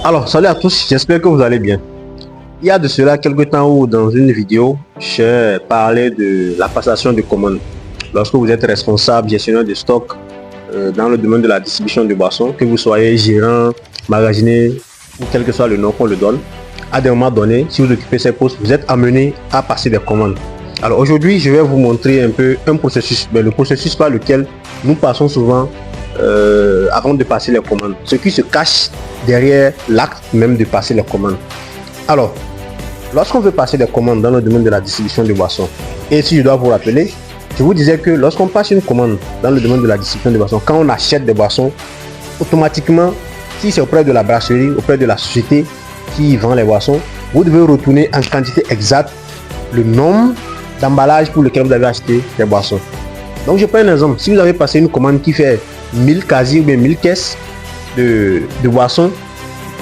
Alors, salut à tous, j'espère que vous allez bien. Il y a de cela quelques temps où dans une vidéo, j'ai parlé de la passation de commandes. Lorsque vous êtes responsable, gestionnaire de stock dans le domaine de la distribution de boissons, que vous soyez gérant, magasinier ou quel que soit le nom qu'on le donne, à des moments donnés, si vous occupez ces postes, vous êtes amené à passer des commandes. Alors aujourd'hui, je vais vous montrer un peu un processus, mais le processus par lequel nous passons souvent avant de passer les commandes, ce qui se cache derrière l'acte même de passer les commandes. Alors, lorsqu'on veut passer des commandes dans le domaine de la distribution de boissons, et si je dois vous rappeler, je vous disais que lorsqu'on passe une commande dans le domaine de la distribution de boissons, quand on achète des boissons, automatiquement, si c'est auprès de la brasserie, auprès de la société qui vend les boissons, vous devez retourner en quantité exacte le nombre d'emballages pour lequel vous avez acheté les boissons. Donc je prends un exemple, si vous avez passé une commande qui fait 1000 casiers ou bien 1000 caisses de boissons,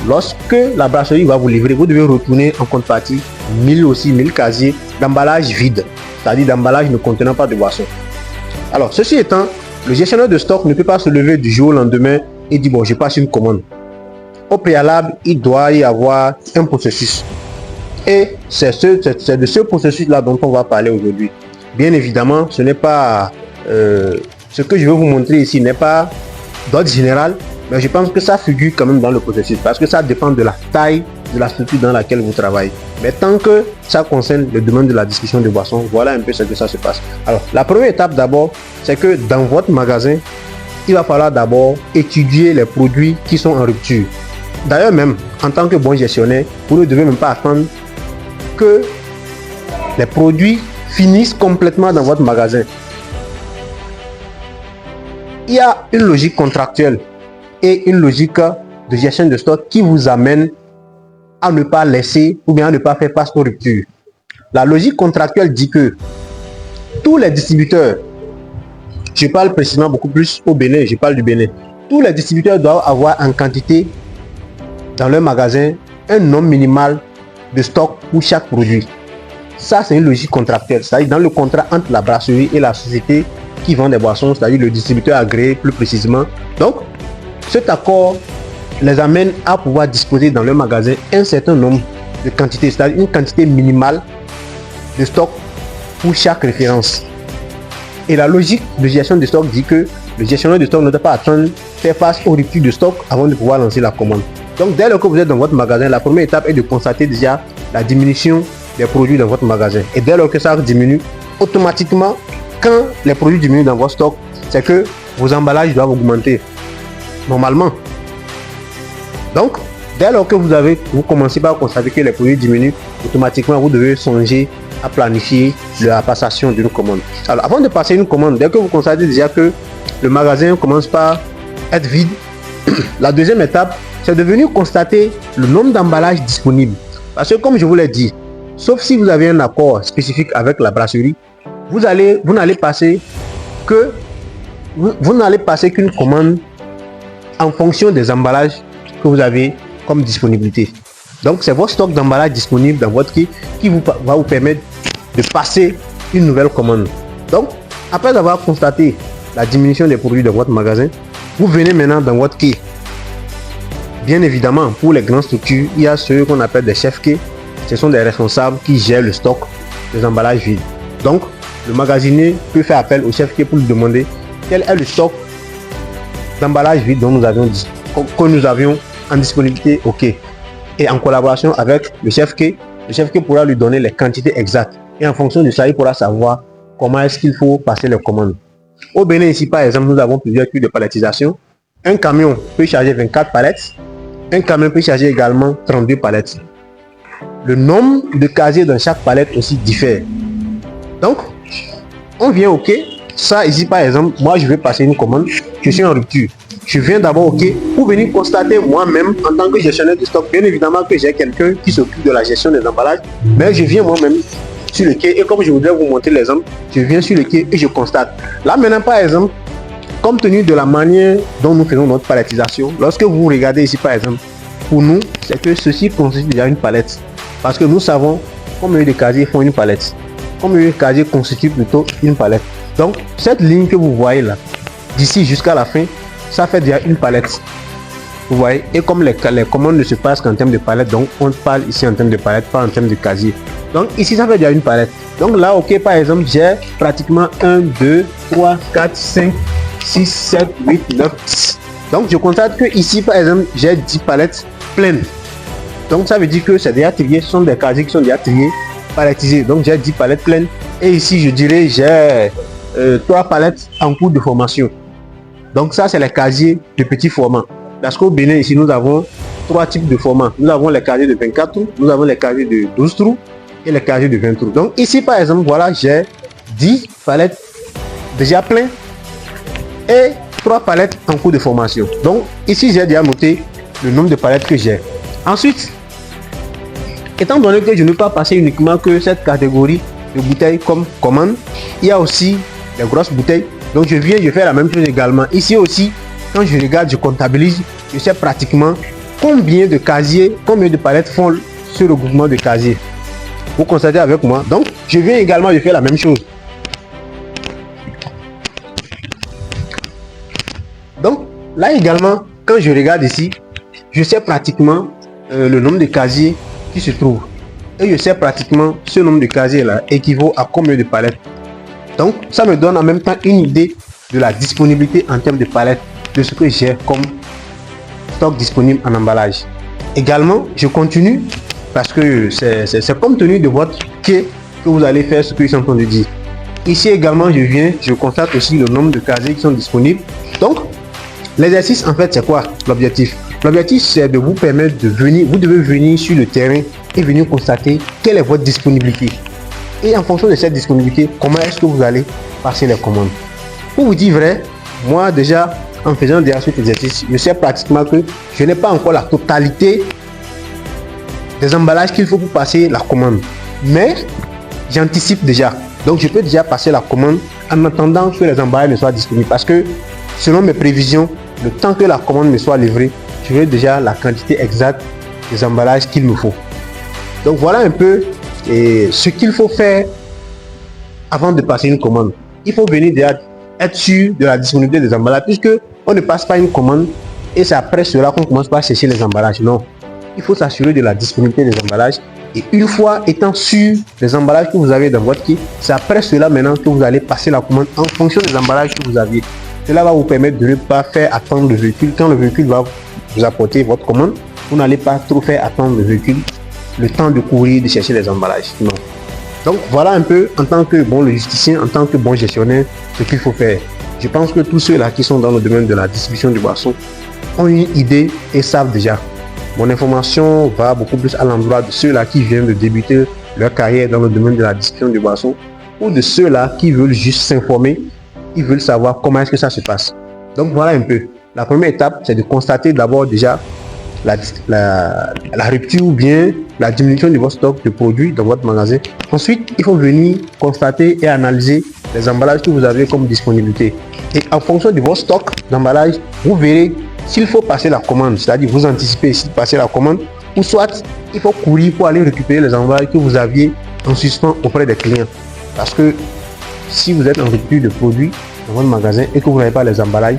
lorsque la brasserie va vous livrer, vous devez retourner en contrepartie 1000 casiers d'emballage vide, c'est-à-dire d'emballage ne contenant pas de boissons. Alors ceci étant, le gestionnaire de stock ne peut pas se lever du jour au lendemain et dire bon, je passe une commande. Au préalable, il doit y avoir un processus. Et c'est de ce processus-là dont on va parler aujourd'hui. Bien évidemment, ce n'est pas ce que je vais vous montrer ici n'est pas d'ordre général, mais je pense que ça figure quand même dans le processus parce que ça dépend de la taille de la structure dans laquelle vous travaillez. Mais tant que ça concerne le domaine de la distribution de boissons, voilà un peu ce que ça se passe. Alors, la première étape d'abord, c'est que dans votre magasin, il va falloir d'abord étudier les produits qui sont en rupture. D'ailleurs même, en tant que bon gestionnaire, vous ne devez même pas attendre que les produits finissent complètement dans votre magasin. Il y a une logique contractuelle et une logique de gestion de stock qui vous amène à ne pas laisser ou bien à ne pas faire face aux ruptures. La logique contractuelle dit que tous les distributeurs, je parle précisément beaucoup plus au Bénin, je parle du Bénin, tous les distributeurs doivent avoir en quantité dans leur magasin un nombre minimal de stock pour chaque produit. Ça, c'est une logique contractuelle, c'est-à-dire dans le contrat entre la brasserie et la société qui vend des boissons, c'est-à-dire le distributeur agréé plus précisément. Donc, cet accord les amène à pouvoir disposer dans leur magasin un certain nombre de quantités, c'est-à-dire une quantité minimale de stock pour chaque référence. Et la logique de gestion de stock dit que le gestionnaire de stock ne doit pas attendre faire face aux ruptures de stock avant de pouvoir lancer la commande. Donc, dès lors que vous êtes dans votre magasin, la première étape est de constater déjà la diminution des produits dans votre magasin. Et dès lors que ça diminue, automatiquement, quand les produits diminuent dans votre stock, c'est que vos emballages doivent augmenter normalement. Donc, dès lors que vous commencez par constater que les produits diminuent, automatiquement vous devez songer à planifier la passation d'une commande. Alors, avant de passer une commande, dès que vous constatez déjà que le magasin commence par être vide, la deuxième étape, c'est de venir constater le nombre d'emballages disponibles. Parce que comme je vous l'ai dit, sauf si vous avez un accord spécifique avec la brasserie, vous n'allez passer qu'une commande en fonction des emballages que vous avez comme disponibilité. Donc c'est votre stock d'emballage disponible dans votre quai qui va vous permettre de passer une nouvelle commande. Donc après avoir constaté la diminution des produits dans votre magasin, vous venez maintenant dans votre quai. Bien évidemment, pour les grandes structures, il y a ceux qu'on appelle des chefs quais. Ce sont des responsables qui gèrent le stock des emballages vides. Donc le magasinier peut faire appel au chef quai pour lui demander quel est le stock d'emballage vide dont que nous avions en disponibilité au quai. Et en collaboration avec le chef quai pourra lui donner les quantités exactes. Et en fonction de ça, il pourra savoir comment est-ce qu'il faut passer les commandes. Au Bénin, ici par exemple, nous avons plusieurs types de palettisation. Un camion peut charger 24 palettes. Un camion peut charger également 32 palettes. Le nombre de casiers dans chaque palette aussi diffère. Donc, on vient au quai. Ça ici par exemple, moi je vais passer une commande, je suis en rupture. Je viens d'abord au quai pour venir constater moi-même en tant que gestionnaire de stock. Bien évidemment que j'ai quelqu'un qui s'occupe de la gestion des emballages, mais je viens moi-même sur le quai et comme je voudrais vous montrer l'exemple, je viens sur le quai et je constate. Là maintenant par exemple, compte tenu de la manière dont nous faisons notre palettisation, lorsque vous regardez ici par exemple, pour nous, c'est que ceci constitue déjà une palette. Parce que nous savons combien de casiers font une palette. Combien de casiers constituent plutôt une palette. Donc, cette ligne que vous voyez là, d'ici jusqu'à la fin, ça fait déjà une palette. Vous voyez, et comme les commandes ne se passent qu'en termes de palette, donc on parle ici en termes de palette, pas en termes de casier. Donc ici, ça fait déjà une palette. Donc là, ok, par exemple, j'ai pratiquement 1, 2, 3, 4, 5, 6, 7, 8, 9, 10. Donc je constate que ici, par exemple, j'ai 10 palettes pleines. Donc ça veut dire que c'est déjà trié, ce sont des casiers qui sont déjà triés, palettisés. Donc j'ai 10 palettes pleines. Et ici, je dirais, j'ai 3 palettes en cours de formation. Donc ça, c'est les casiers de petit format. Parce qu'au Bénin, ici, nous avons 3 types de formats. Nous avons les casiers de 24 trous, nous avons les casiers de 12 trous et les casiers de 20 trous. Donc ici, par exemple, voilà, j'ai 10 palettes déjà pleines et 3 palettes en cours de formation. Donc ici, j'ai déjà noté le nombre de palettes que j'ai. Ensuite, étant donné que je ne peux pas passer uniquement que cette catégorie de bouteilles comme commande, il y a aussi les grosses bouteilles. Donc je fais la même chose également. Ici aussi, quand je regarde, je comptabilise, je sais pratiquement combien de casiers, combien de palettes font ce regroupement de casiers. Vous constatez avec moi. Donc je viens également, je fais la même chose. Donc là également, quand je regarde ici, je sais pratiquement le nombre de casiers qui se trouvent. Et je sais pratiquement ce nombre de casiers là équivaut à combien de palettes. Donc ça me donne en même temps une idée de la disponibilité en termes de palettes, de ce que j'ai comme stock disponible en emballage. Également, je continue parce que c'est compte tenu de votre quai que vous allez faire ce que je suis en train de dire. Ici également, je constate aussi le nombre de casiers qui sont disponibles. Donc, l'exercice en fait, c'est quoi l'objectif? L'objectif, c'est de vous permettre de venir, vous devez venir sur le terrain et venir constater quelle est votre disponibilité. Et en fonction de cette disponibilité, comment est-ce que vous allez passer les commandes. Pour vous dire vrai, moi déjà, en faisant déjà cet exercice, je sais pratiquement que je n'ai pas encore la totalité des emballages qu'il faut pour passer la commande. Mais j'anticipe déjà. Donc je peux déjà passer la commande en attendant que les emballages ne soient disponibles. Parce que selon mes prévisions, le temps que la commande me soit livrée, je vais déjà la quantité exacte des emballages qu'il me faut. Donc voilà un peu ce qu'il faut faire avant de passer une commande. Il faut venir déjà être sûr de la disponibilité des emballages, puisque on ne passe pas une commande et c'est après cela qu'on commence par chercher les emballages. Non, il faut s'assurer de la disponibilité des emballages, et une fois étant sûr des emballages que vous avez dans votre kit, c'est après cela maintenant que vous allez passer la commande en fonction des emballages que vous aviez. Cela va vous permettre de ne pas faire attendre le véhicule. Quand le véhicule va vous apporter votre commande, vous n'allez pas trop faire attendre le véhicule le temps de courir, de chercher les emballages. Non. Donc voilà un peu, en tant que bon logisticien, en tant que bon gestionnaire, ce qu'il faut faire. Je pense que tous ceux-là qui sont dans le domaine de la distribution du boisson ont une idée et savent déjà. Mon information va beaucoup plus à l'endroit de ceux-là qui viennent de débuter leur carrière dans le domaine de la distribution du boisson, ou de ceux-là qui veulent juste s'informer, ils veulent savoir comment est-ce que ça se passe. Donc voilà un peu. La première étape, c'est de constater d'abord déjà la rupture ou bien la diminution de votre stock de produits dans votre magasin. Ensuite, il faut venir constater et analyser les emballages que vous avez comme disponibilité. Et en fonction de votre stock d'emballage, vous verrez s'il faut passer la commande, c'est-à-dire vous anticipez ici de passer la commande, ou soit il faut courir pour aller récupérer les emballages que vous aviez en suspens auprès des clients. Parce que si vous êtes en rupture de produits dans votre magasin et que vous n'avez pas les emballages,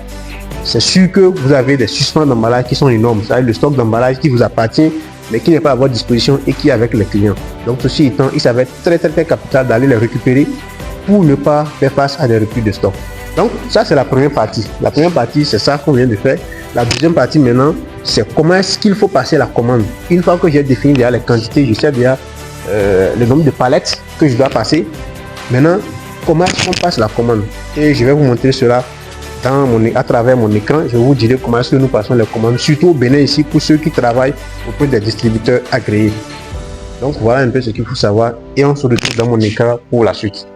c'est sûr que vous avez des suspens d'emballage qui sont énormes. C'est-à-dire le stock d'emballage qui vous appartient, mais qui n'est pas à votre disposition et qui est avec les clients. Donc ceci étant, il s'avère très capital d'aller les récupérer pour ne pas faire face à des ruptures de stock. Donc ça, c'est la première partie. La première partie, c'est ça qu'on vient de faire. La deuxième partie maintenant, c'est comment est-ce qu'il faut passer la commande. Une fois que j'ai défini déjà les quantités, je sais déjà le nombre de palettes que je dois passer. Maintenant, comment est-ce qu'on passe la commande? Et je vais vous montrer cela à travers mon écran. Je vous dirai comment est-ce que nous passons les commandes, surtout au Bénin ici, pour ceux qui travaillent auprès des distributeurs agréés. Donc voilà un peu ce qu'il faut savoir, et on se retrouve dans mon écran pour la suite.